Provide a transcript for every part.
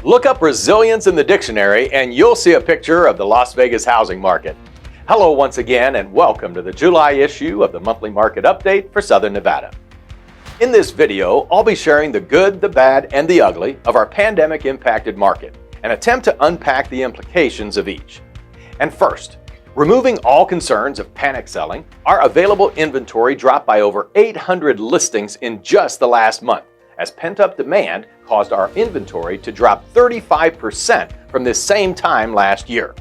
Look up resilience in the dictionary and you'll see a picture of the Las Vegas housing market. Hello once again and welcome to the July issue of the Monthly Market Update for Southern Nevada. In this video, I'll be sharing the good, the bad, and the ugly of our pandemic-impacted market and attempt to unpack the implications of each. And first, removing all concerns of panic selling, our available inventory dropped by over 800 listings in just the last month, as pent-up demand caused our inventory to drop 35% from this same time last year.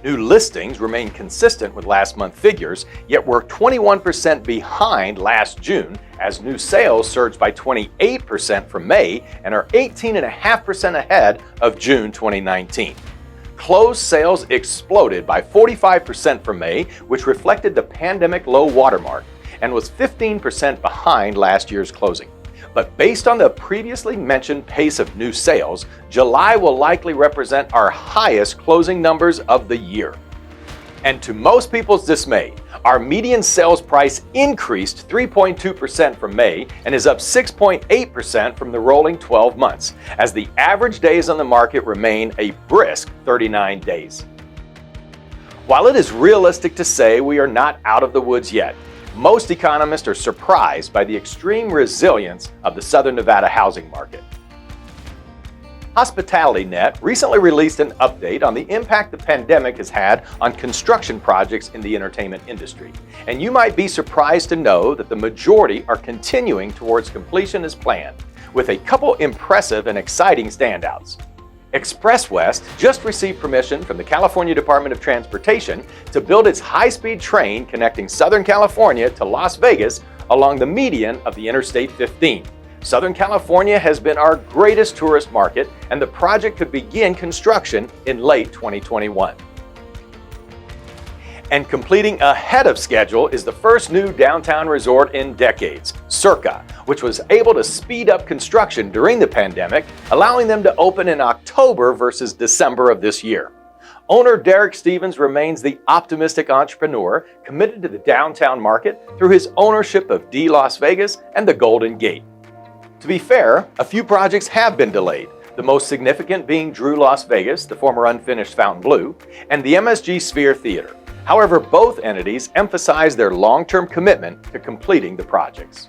New listings remain consistent with last month's figures, yet we're 21% behind last June, as new sales surged by 28% from May and are 18.5% ahead of June 2019. Closed sales exploded by 45% from May, which reflected the pandemic low watermark, and was 15% behind last year's closing. But based on the previously mentioned pace of new sales, July will likely represent our highest closing numbers of the year. And to most people's dismay, our median sales price increased 3.2% from May and is up 6.8% from the rolling 12 months, as the average days on the market remain a brisk 39 days. While it is realistic to say we are not out of the woods yet, most economists are surprised by the extreme resilience of the Southern Nevada housing market. HospitalityNet recently released an update on the impact the pandemic has had on construction projects in the entertainment industry. And you might be surprised to know that the majority are continuing towards completion as planned, with a couple impressive and exciting standouts. Express West just received permission from the California Department of Transportation to build its high-speed train connecting Southern California to Las Vegas along the median of the Interstate 15. Southern California has been our greatest tourist market, and the project could begin construction in late 2021. And completing ahead of schedule is the first new downtown resort in decades, Circa, which was able to speed up construction during the pandemic, allowing them to open in October versus December of this year. Owner Derek Stevens remains the optimistic entrepreneur committed to the downtown market through his ownership of D Las Vegas and the Golden Gate. To be fair, a few projects have been delayed, the most significant being Drew Las Vegas, the former unfinished Fontainebleau, and the MSG Sphere Theater. However, both entities emphasize their long-term commitment to completing the projects.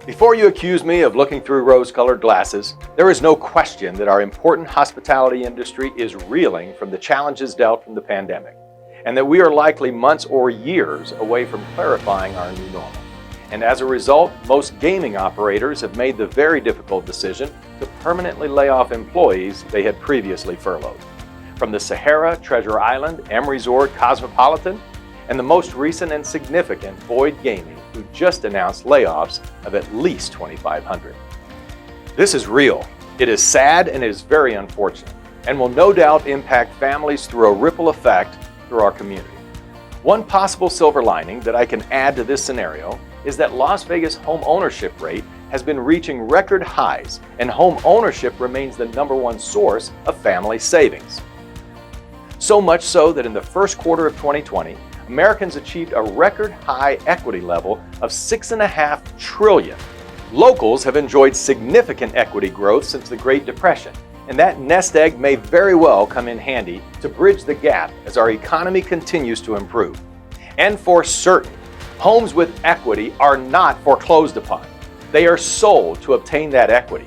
Before you accuse me of looking through rose-colored glasses, there is no question that our important hospitality industry is reeling from the challenges dealt from the pandemic, and that we are likely months or years away from clarifying our new normal. And as a result, most gaming operators have made the very difficult decision to permanently lay off employees they had previously furloughed. From the Sahara, Treasure Island, M Resort, Cosmopolitan, and the most recent and significant, Boyd Gaming, who just announced layoffs of at least 2,500. This is real. It is sad and it is very unfortunate, and will no doubt impact families through a ripple effect through our community. One possible silver lining that I can add to this scenario is that Las Vegas home ownership rate has been reaching record highs, and home ownership remains the #1 source of family savings. So much so that in the first quarter of 2020, Americans achieved a record high equity level of $6.5 trillion. Locals have enjoyed significant equity growth since the Great Depression, and that nest egg may very well come in handy to bridge the gap as our economy continues to improve. And for certain, homes with equity are not foreclosed upon. They are sold to obtain that equity.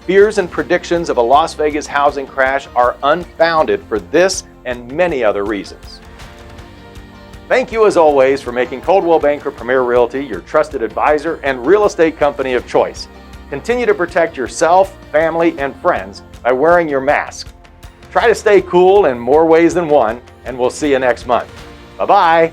Fears and predictions of a Las Vegas housing crash are unfounded for this and many other reasons. Thank you as always for making Coldwell Banker Premier Realty your trusted advisor and real estate company of choice. Continue to protect yourself, family, and friends by wearing your mask. Try to stay cool in more ways than one, and we'll see you next month. Bye-bye.